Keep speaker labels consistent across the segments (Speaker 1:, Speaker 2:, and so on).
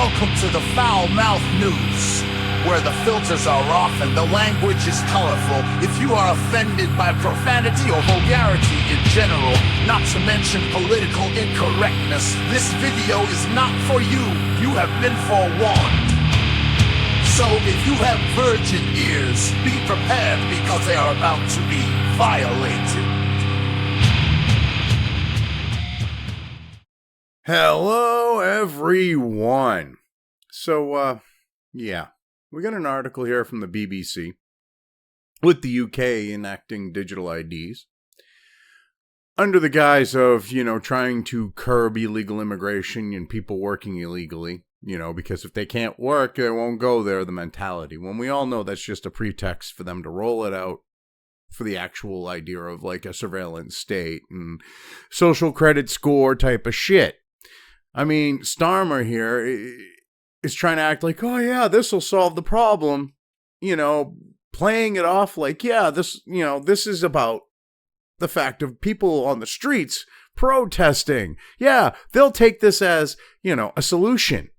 Speaker 1: Welcome to the Foul Mouth News, where the filters are off and the language is colorful. If you are offended by profanity or vulgarity in general, not to mention political incorrectness, this video is not for you. You have been forewarned. So if you have virgin ears, be prepared because they are about to be violated.
Speaker 2: Hello, everyone. So, yeah, we got an article here from the BBC with the UK enacting digital IDs under the guise of, trying to curb illegal immigration and people working illegally, because if they can't work, they won't go there, the mentality. When we all know that's just a pretext for them to roll it out for the actual idea of like a surveillance state and social credit score type of shit. I mean, Starmer here is trying to act like, oh yeah, this will solve the problem, playing it off like, yeah, this is about the fact of people on the streets protesting. Yeah, they'll take this as, a solution.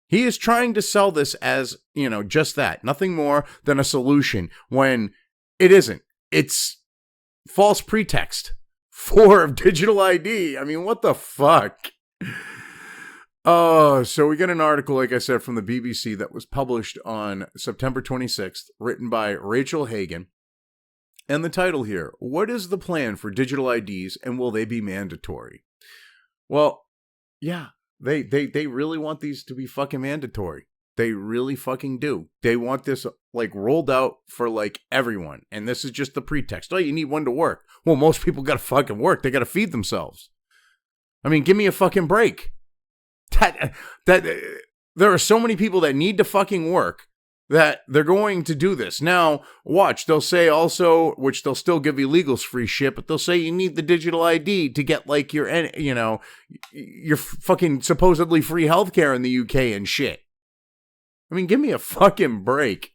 Speaker 2: He is trying to sell this as, just that, nothing more than a solution when it isn't. It's false pretext for digital ID. I mean, what the fuck? So we get an article, like I said, from the BBC that was published on September 26th, written by Rachel Hagan. And the title here, what is the plan for digital IDs and will they be mandatory? Well, yeah, they really want these to be fucking mandatory. They really fucking do. They want this like rolled out for like everyone. And this is just the pretext. Oh, you need one to work. Well, most people got to fucking work. They got to feed themselves. I mean, give me a fucking break. That there are so many people that need to fucking work that they're going to do this. Now, watch, they'll say also, which they'll still give illegals free shit, but they'll say you need the digital ID to get like your fucking supposedly free healthcare in the UK and shit. I mean, give me a fucking break.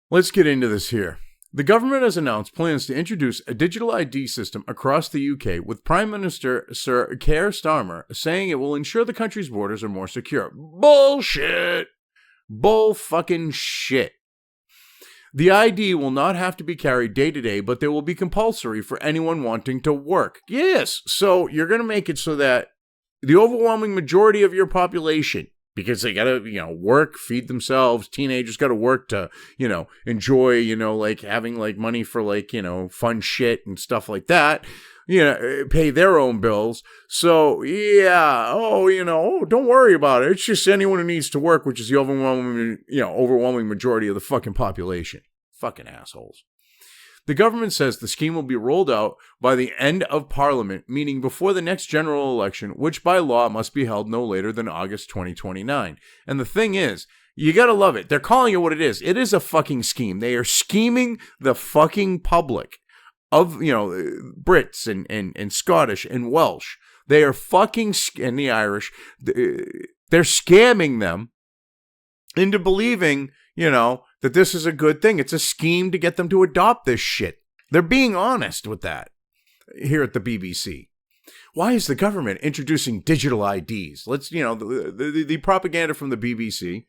Speaker 2: Let's get into this here. The government has announced plans to introduce a digital ID system across the UK, with Prime Minister Sir Keir Starmer saying it will ensure the country's borders are more secure. Bullshit! Bull fucking shit. The ID will not have to be carried day to day, but they will be compulsory for anyone wanting to work. Yes, so you're going to make it so that the overwhelming majority of your population, because they gotta, work, feed themselves. Teenagers gotta work to, enjoy, like having like money for like, fun shit and stuff like that. Pay their own bills. So yeah, don't worry about it. It's just anyone who needs to work, which is the overwhelming majority of the fucking population. Fucking assholes. The government says the scheme will be rolled out by the end of Parliament, meaning before the next general election, which by law must be held no later than August 2029. And the thing is, you gotta love it. They're calling it what it is. It is a fucking scheme. They are scheming the fucking public of, Brits and Scottish and Welsh. They are fucking, and the Irish, they're scamming them into believing, that this is a good thing. It's a scheme to get them to adopt this shit. They're being honest with that here at the BBC. Why is the government introducing digital IDs? Let's, the propaganda from the BBC.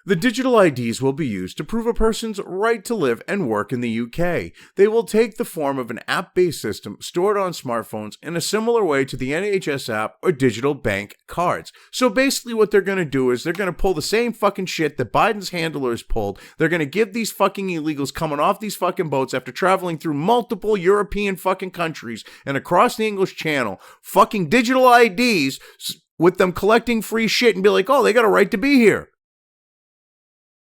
Speaker 2: The digital IDs will be used to prove a person's right to live and work in the UK. They will take the form of an app-based system stored on smartphones in a similar way to the NHS app or digital bank cards. So basically what they're going to do is they're going to pull the same fucking shit that Biden's handlers pulled. They're going to give these fucking illegals coming off these fucking boats after traveling through multiple European fucking countries and across the English Channel, fucking digital IDs with them collecting free shit and be like, oh, they got a right to be here.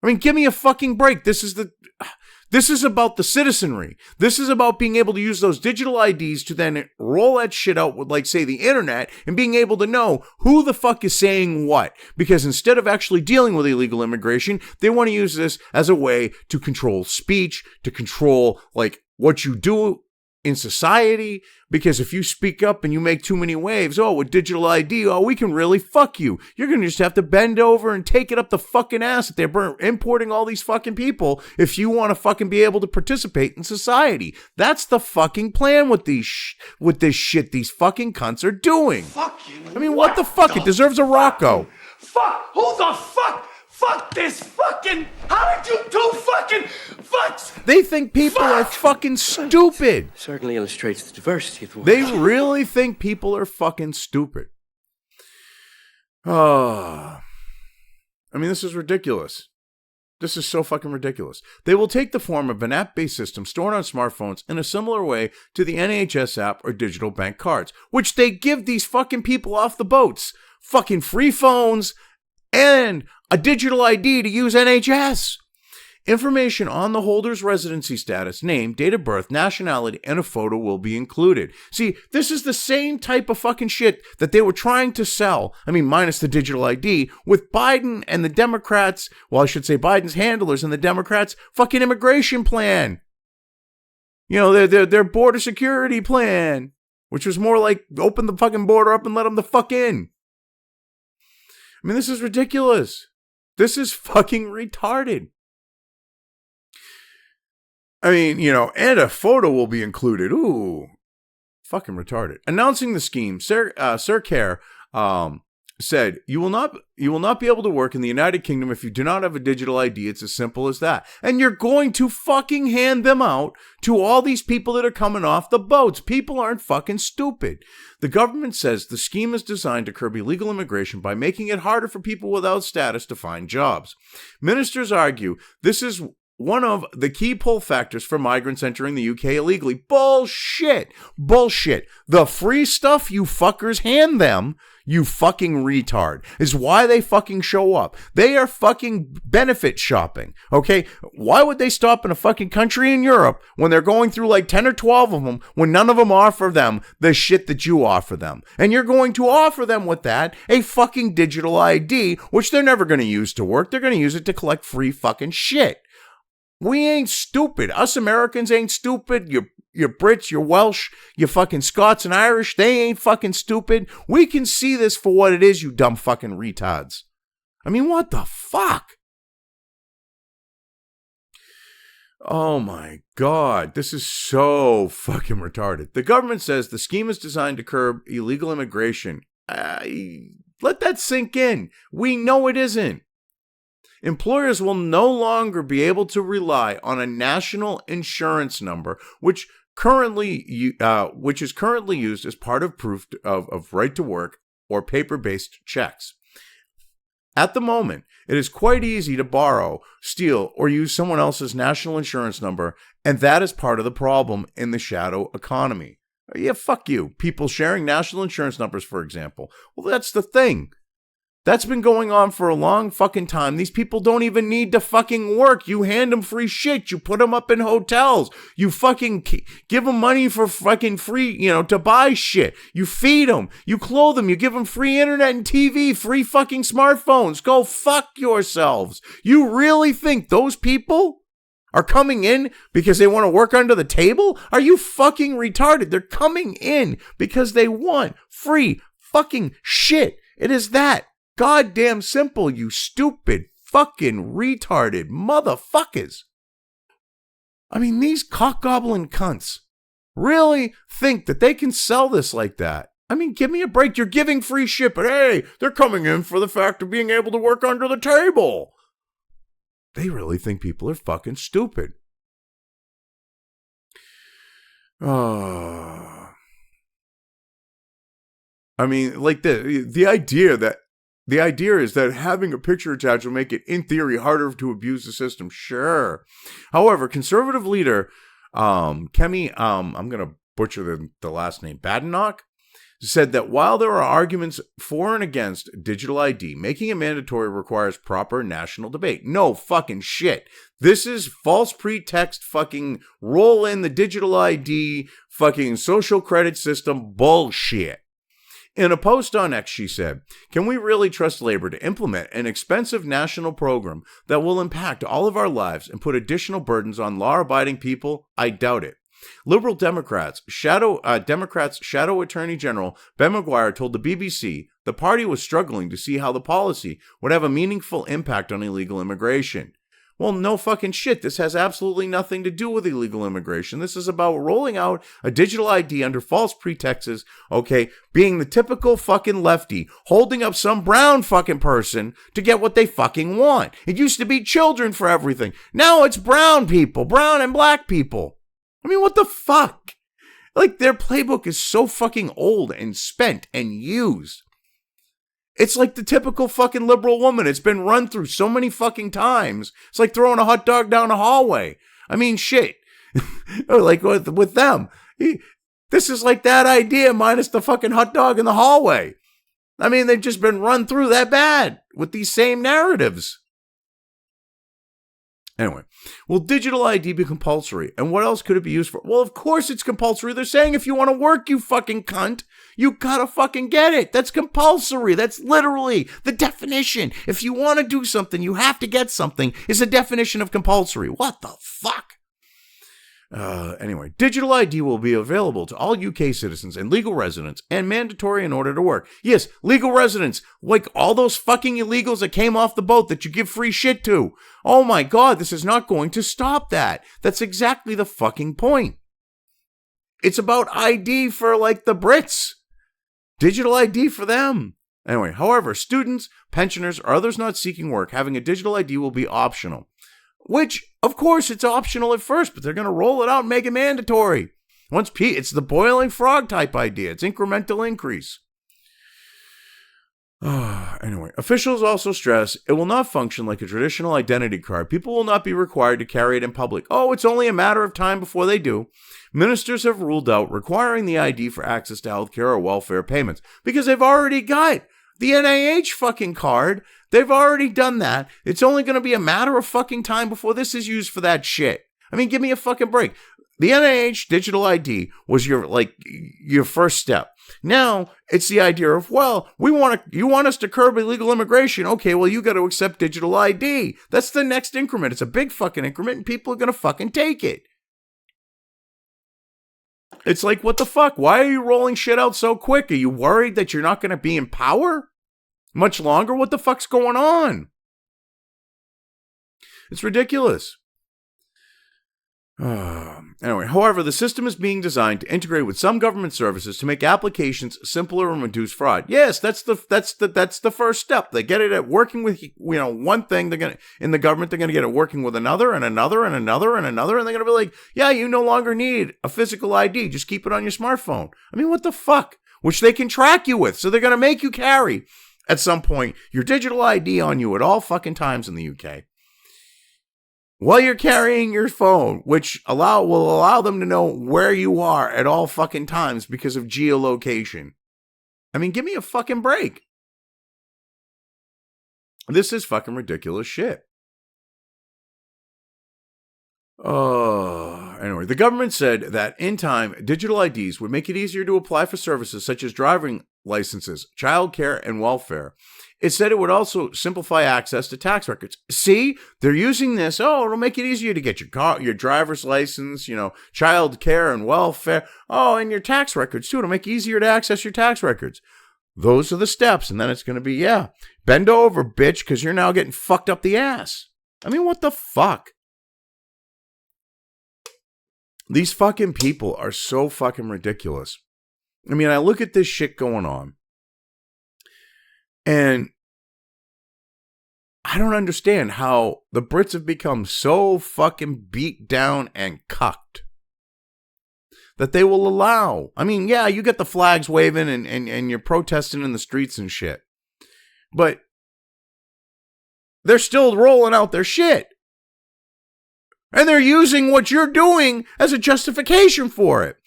Speaker 2: I mean, give me a fucking break. This is about the citizenry. This is about being able to use those digital IDs to then roll that shit out with, like, say, the internet and being able to know who the fuck is saying what. Because instead of actually dealing with illegal immigration, they want to use this as a way to control speech, to control, like, what you do in society, because if you speak up and you make too many waves, with digital ID, we can really fuck you. You're going to just have to bend over and take it up the fucking ass that they're importing all these fucking people if you want to fucking be able to participate in society. That's the fucking plan with this shit these fucking cunts are doing.
Speaker 1: Fuck you.
Speaker 2: I mean, what the fuck? It deserves a Rocco.
Speaker 3: fuck? Who the fuck? Fuck this fucking... How did you do fucking... Fucks?
Speaker 2: They think people are fucking stupid.
Speaker 4: Certainly illustrates the diversity of the world.
Speaker 2: They really think people are fucking stupid. Oh. I mean, this is ridiculous. This is so fucking ridiculous. They will take the form of an app-based system stored on smartphones in a similar way to the NHS app or digital bank cards, which they give these fucking people off the boats. Fucking free phones and a digital ID to use NHS. Information on the holder's residency status, name, date of birth, nationality, and a photo will be included. See, this is the same type of fucking shit that they were trying to sell, I mean, minus the digital ID, with Biden and the Democrats, well, I should say Biden's handlers and the Democrats' fucking immigration plan. You know, their border security plan, which was more like open the fucking border up and let them the fuck in. I mean, this is ridiculous. This is fucking retarded. I mean, you know, and a photo will be included. Ooh, fucking retarded. Announcing the scheme, Sir Keir said, you will not be able to work in the United Kingdom if you do not have a digital ID. It's as simple as that. And you're going to fucking hand them out to all these people that are coming off the boats. People aren't fucking stupid. The government says the scheme is designed to curb illegal immigration by making it harder for people without status to find jobs. Ministers argue this is one of the key pull factors for migrants entering the UK illegally. Bullshit. Bullshit. The free stuff you fuckers hand them, you fucking retard, is why they fucking show up. They are fucking benefit shopping, okay? Why would they stop in a fucking country in Europe when they're going through like 10 or 12 of them when none of them offer them the shit that you offer them? And you're going to offer them with that a fucking digital ID, which they're never going to use to work. They're going to use it to collect free fucking shit. We ain't stupid. Us Americans ain't stupid. You're Brits, you're Welsh, you fucking Scots and Irish. They ain't fucking stupid. We can see this for what it is, you dumb fucking retards. I mean, what the fuck? Oh my God. This is so fucking retarded. The government says the scheme is designed to curb illegal immigration. Let that sink in. We know it isn't. Employers will no longer be able to rely on a national insurance number, which is currently used as part of proof of right to work or paper-based checks. At the moment, it is quite easy to borrow, steal, or use someone else's national insurance number, and that is part of the problem in the shadow economy. Yeah, fuck you. People sharing national insurance numbers, for example. Well, that's the thing. That's been going on for a long fucking time. These people don't even need to fucking work. You hand them free shit. You put them up in hotels. You fucking give them money for fucking free, to buy shit. You feed them. You clothe them. You give them free internet and TV, free fucking smartphones. Go fuck yourselves. You really think those people are coming in because they want to work under the table? Are you fucking retarded? They're coming in because they want free fucking shit. It is that goddamn simple, you stupid fucking retarded motherfuckers. I mean, these cock-gobbling cunts really think that they can sell this like that. I mean, give me a break. You're giving free shit, but hey, they're coming in for the fact of being able to work under the table. They really think people are fucking stupid. I mean, like the idea is that having a picture attached will make it, in theory, harder to abuse the system. Sure. However, conservative leader Kemi, I'm going to butcher the last name, Badenoch, said that while there are arguments for and against digital ID, making it mandatory requires proper national debate. No fucking shit. This is false pretext fucking roll in the digital ID fucking social credit system bullshit. In a post on X, she said, "Can we really trust Labor to implement an expensive national program that will impact all of our lives and put additional burdens on law-abiding people? I doubt it." Liberal Democrats Shadow Attorney General Ben Maguire told the BBC the party was struggling to see how the policy would have a meaningful impact on illegal immigration. Well, no fucking shit. This has absolutely nothing to do with illegal immigration. This is about rolling out a digital ID under false pretexts, okay, being the typical fucking lefty, holding up some brown fucking person to get what they fucking want. It used to be children for everything. Now it's brown people, brown and black people. I mean, what the fuck? Like, their playbook is so fucking old and spent and used. It's like the typical fucking liberal woman. It's been run through so many fucking times. It's like throwing a hot dog down a hallway. I mean, shit. Like with them. This is like that idea minus the fucking hot dog in the hallway. I mean, they've just been run through that bad with these same narratives. Anyway, will digital ID be compulsory? And what else could it be used for? Well, of course it's compulsory. They're saying if you want to work, you fucking cunt, you gotta fucking get it. That's compulsory. That's literally the definition. If you want to do something, you have to get something is a definition of compulsory. What the fuck? Anyway, digital ID will be available to all UK citizens and legal residents and mandatory in order to work. Yes, legal residents, like all those fucking illegals that came off the boat that you give free shit to. Oh my God, this is not going to stop that. That's exactly the fucking point. It's about ID for like the Brits. Digital ID for them. Anyway, however, students, pensioners, or others not seeking work, having a digital ID will be optional. Which, of course, it's optional at first, but they're going to roll it out and make it mandatory. It's the boiling frog type idea. It's incremental increase. Anyway, officials also stress it will not function like a traditional identity card. People will not be required to carry it in public. Oh, it's only a matter of time before they do. Ministers have ruled out requiring the ID for access to healthcare or welfare payments because they've already got the NIH fucking card. They've already done that. It's only going to be a matter of fucking time before this is used for that shit. I mean, give me a fucking break. The NIH digital ID was your first step. Now it's the idea of, well, you want us to curb illegal immigration. Okay, well, you got to accept digital ID. That's the next increment. It's a big fucking increment and people are going to fucking take it. It's like, what the fuck? Why are you rolling shit out so quick? Are you worried that you're not going to be in power much longer? What the fuck's going on? It's ridiculous. Anyway, however, the system is being designed to integrate with some government services to make applications simpler and reduce fraud. Yes, that's the first step. They get it at working with one thing. In the government, they're gonna get it working with another and another and another and another, and they're gonna be like, yeah, you no longer need a physical ID. Just keep it on your smartphone. I mean, what the fuck? Which they can track you with, so they're gonna make you carry at some point your digital ID on you at all fucking times in the UK. While you're carrying your phone, which will allow them to know where you are at all fucking times because of geolocation. I mean, give me a fucking break. This is fucking ridiculous shit. Anyway, the government said that in time, digital IDs would make it easier to apply for services such as driving licenses, childcare, and welfare. It said it would also simplify access to tax records. See, they're using this. Oh, it'll make it easier to get your driver's license, child care and welfare. Oh, and your tax records too. It'll make it easier to access your tax records. Those are the steps. And then it's going to be, bend over, bitch, because you're now getting fucked up the ass. I mean, what the fuck? These fucking people are so fucking ridiculous. I mean, I look at this shit going on. And I don't understand how the Brits have become so fucking beat down and cucked that they will allow. I mean, yeah, you get the flags waving and you're protesting in the streets and shit. But they're still rolling out their shit. And they're using what you're doing as a justification for it.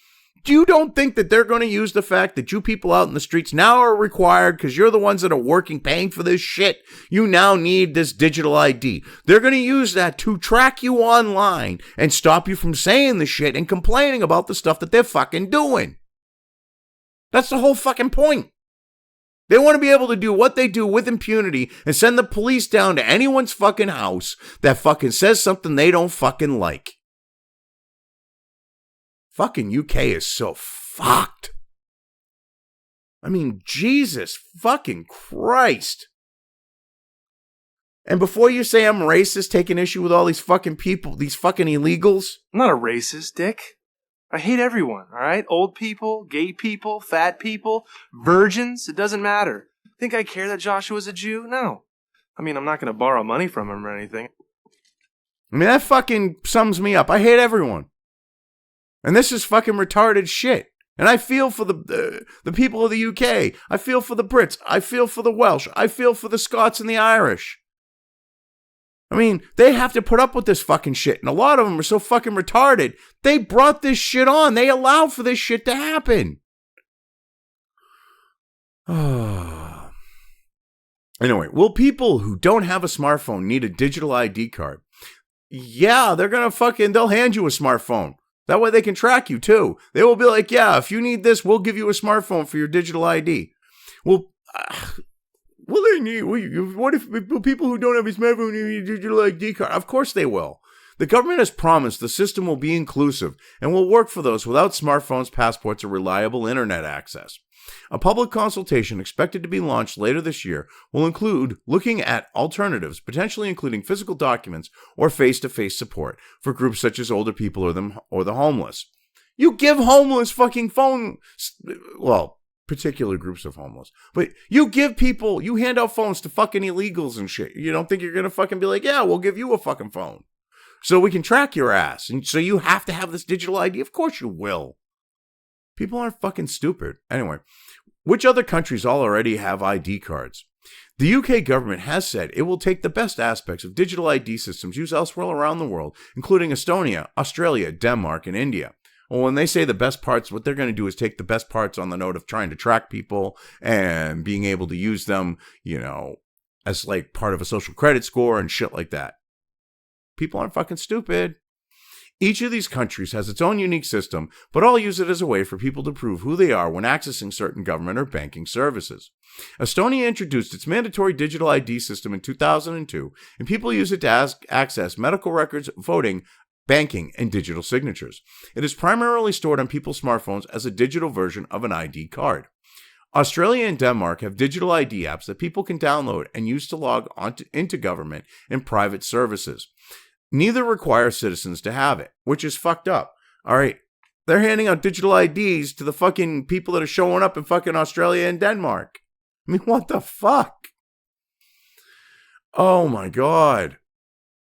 Speaker 2: You don't think that they're going to use the fact that you people out in the streets now are required because you're the ones that are working, paying for this shit. You now need this digital ID. They're going to use that to track you online and stop you from saying the shit and complaining about the stuff that they're fucking doing. That's the whole fucking point. They want to be able to do what they do with impunity and send the police down to anyone's fucking house that fucking says something they don't fucking like. Fucking UK is so fucked. I mean, Jesus fucking Christ. And before you say I'm racist, taking issue with all these fucking people, these fucking illegals.
Speaker 5: I'm not a racist, Dick. I hate everyone, all right? Old people, gay people, fat people, virgins, it doesn't matter. Think I care that Joshua's a Jew? No. I mean, I'm not going to borrow money from him or anything.
Speaker 2: I mean, that fucking sums me up. I hate everyone. And this is fucking retarded shit. And I feel for the people of the UK. I feel for the Brits. I feel for the Welsh. I feel for the Scots and the Irish. I mean, they have to put up with this fucking shit. And a lot of them are so fucking retarded. They brought this shit on. They allowed for this shit to happen. Anyway, will people who don't have a smartphone need a digital ID card? Yeah, they'll hand you a smartphone. That way they can track you too. They will be like, yeah, if you need this, we'll give you a smartphone for your digital ID. Well, what if people who don't have a smartphone need a digital ID card? Of course they will. The government has promised the system will be inclusive and will work for those without smartphones, passports, or reliable internet access. A public consultation expected to be launched later this year will include looking at alternatives, potentially including physical documents or face-to-face support for groups such as older people or the homeless. You give homeless fucking particular groups of homeless. But you hand out phones to fucking illegals and shit. You don't think you're going to fucking be like, yeah, we'll give you a fucking phone so we can track your ass. And so you have to have this digital ID. Of course you will. People aren't fucking stupid. Anyway, which other countries already have ID cards? The UK government has said it will take the best aspects of digital ID systems used elsewhere around the world, including Estonia, Australia, Denmark, and India. Well, when they say the best parts, what they're going to do is take the best parts on the note of trying to track people and being able to use them, as like part of a social credit score and shit like that. People aren't fucking stupid. Each of these countries has its own unique system, but all use it as a way for people to prove who they are when accessing certain government or banking services. Estonia introduced its mandatory digital ID system in 2002, and people use it to access medical records, voting, banking, and digital signatures. It is primarily stored on people's smartphones as a digital version of an ID card. Australia and Denmark have digital ID apps that people can download and use to log into government and private services. Neither require citizens to have it, which is fucked up. All right, they're handing out digital IDs to the fucking people that are showing up in fucking Australia and Denmark. I mean, what the fuck? Oh my God.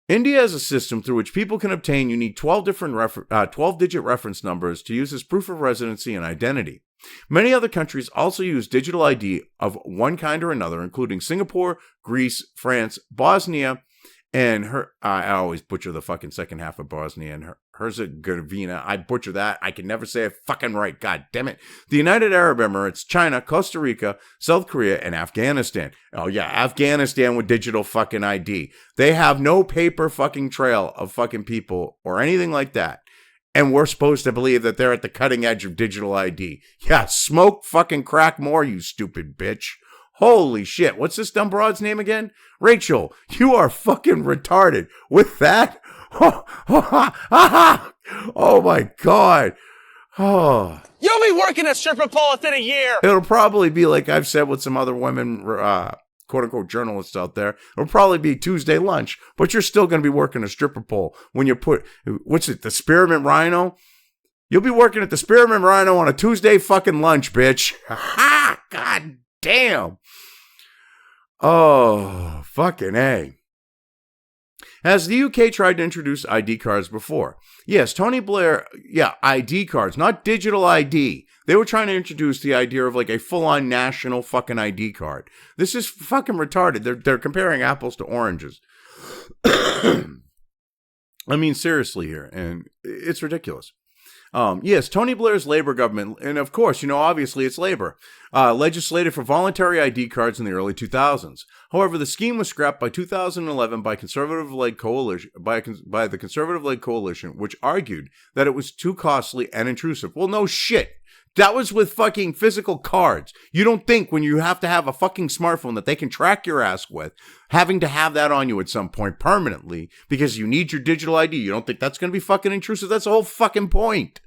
Speaker 2: India has a system through which people can obtain unique 12-digit reference numbers to use as proof of residency and identity. Many other countries also use digital ID of one kind or another, including Singapore, Greece, France, Bosnia, and I always butcher the fucking second half of Bosnia and Herzegovina. I butcher that. I can never say it fucking right. God damn it. The United Arab Emirates, China, Costa Rica, South Korea, and Afghanistan. Oh yeah, Afghanistan with digital fucking ID. They have no paper fucking trail of fucking people or anything like that. And we're supposed to believe that they're at the cutting edge of digital ID. Yeah, smoke fucking crack more, you stupid bitch. Holy shit. What's this dumb broad's name again? Rachel, you are fucking retarded. With that? Oh my God. Oh.
Speaker 3: You'll be working at Stripperpolis in a year.
Speaker 2: It'll probably be like I've said with some other women, quote unquote journalists out there. It'll probably be Tuesday lunch, but you're still going to be working a stripper pole when you the Spearmint Rhino? You'll be working at the Spearmint Rhino on a Tuesday fucking lunch, bitch. Ha! God damn. Oh, fucking A. Has the UK tried to introduce ID cards before? Yes, Tony Blair, ID cards, not digital ID. They were trying to introduce the idea of like a full-on national fucking ID card. This is fucking retarded. They're comparing apples to oranges. I mean, seriously here, and it's ridiculous. Yes, Tony Blair's Labour government, and of course, obviously it's Labour, legislated for voluntary ID cards in the early 2000s. However, the scheme was scrapped by 2011 by the conservative-led coalition, which argued that it was too costly and intrusive. Well, no shit. That was with fucking physical cards. You don't think when you have to have a fucking smartphone that they can track your ass with, having to have that on you at some point permanently because you need your digital ID. You don't think that's going to be fucking intrusive? That's the whole fucking point.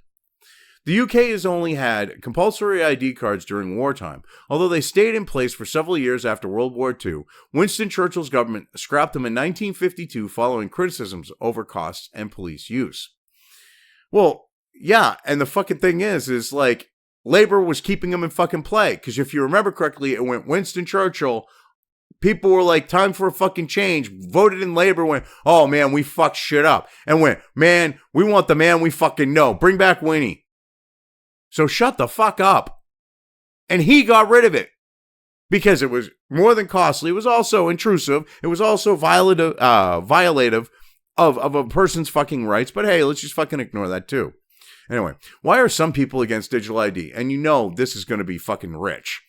Speaker 2: The UK has only had compulsory ID cards during wartime, although they stayed in place for several years after World War II. Winston Churchill's government scrapped them in 1952 following criticisms over costs and police use. Well, yeah, and the fucking thing is like, Labor was keeping them in fucking play, because if you remember correctly, it went Winston Churchill. People were like, time for a fucking change. Voted in Labor, went, oh man, we fucked shit up. And went, man, we want the man we fucking know. Bring back Winnie. So shut the fuck up. And he got rid of it. Because it was more than costly. It was also intrusive. It was also violative of a person's fucking rights. But hey, let's just fucking ignore that too. Anyway, why are some people against digital ID? And you know this is going to be fucking rich.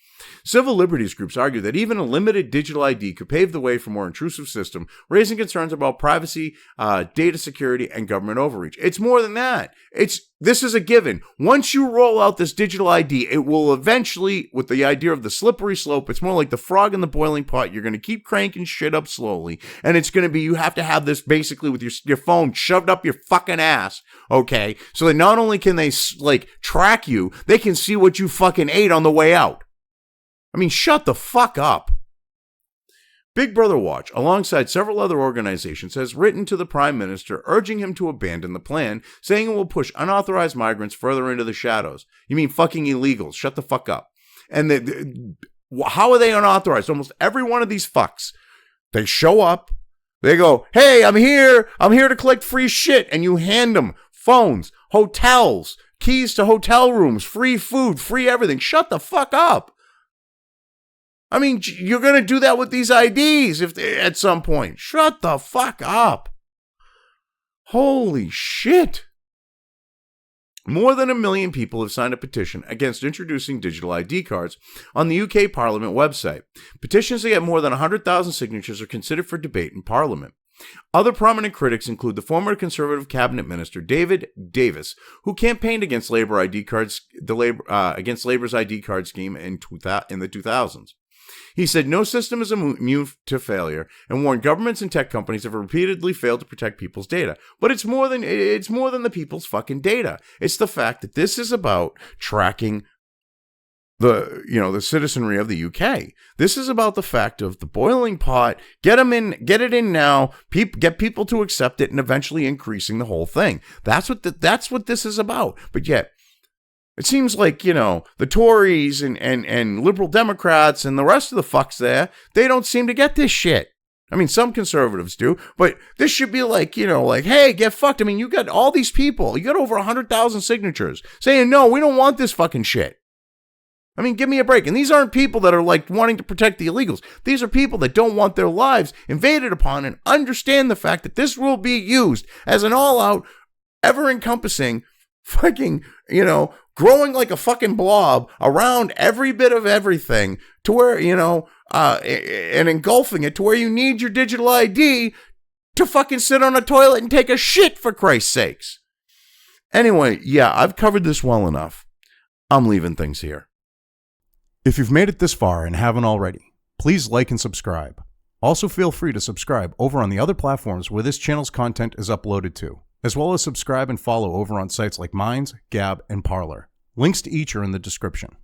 Speaker 2: Civil liberties groups argue that even a limited digital ID could pave the way for a more intrusive system, raising concerns about privacy, data security, and government overreach. It's more than that. This is a given. Once you roll out this digital ID, it will eventually, with the idea of the slippery slope, it's more like the frog in the boiling pot. You're going to keep cranking shit up slowly, and it's going to be, you have to have this basically with your phone shoved up your fucking ass, okay? So that not only can they, like, track you, they can see what you fucking ate on the way out. I mean, shut the fuck up. Big Brother Watch, alongside several other organizations, has written to the Prime Minister urging him to abandon the plan, saying it will push unauthorized migrants further into the shadows. You mean fucking illegals. Shut the fuck up. And how are they unauthorized? Almost every one of these fucks, they show up, they go, hey, I'm here to collect free shit, and you hand them phones, hotels, keys to hotel rooms, free food, free everything. Shut the fuck up. I mean, you're going to do that with these IDs at some point. Shut the fuck up. Holy shit. More than 1 million people have signed a petition against introducing digital ID cards on the UK Parliament website. Petitions that get more than 100,000 signatures are considered for debate in Parliament. Other prominent critics include the former Conservative Cabinet Minister David Davis, who campaigned against Labour's ID card scheme in the 2000s. He said no system is immune to failure and warned governments and tech companies have repeatedly failed to protect people's data. But it's more than the people's fucking data. It's the fact that this is about tracking the citizenry of the UK. This is about the fact of the boiling pot, get it in now, get people to accept it, and eventually increasing the whole thing. That's what this is about. But yet, it seems like, the Tories and liberal Democrats and the rest of the fucks there, they don't seem to get this shit. I mean, some conservatives do, but this should be like, hey, get fucked. I mean, you got all these people, you got over 100,000 signatures saying, no, we don't want this fucking shit. I mean, give me a break. And these aren't people that are like wanting to protect the illegals. These are people that don't want their lives invaded upon and understand the fact that this will be used as an all-out, ever-encompassing fucking, growing like a fucking blob around every bit of everything to where, and engulfing it to where you need your digital ID to fucking sit on a toilet and take a shit, for Christ's sakes. Anyway, yeah, I've covered this well enough. I'm leaving things here. If you've made it this far and haven't already, please like and subscribe. Also feel free to subscribe over on the other platforms where this channel's content is uploaded to, as well as subscribe and follow over on sites like Minds, Gab, and Parler. Links to each are in the description.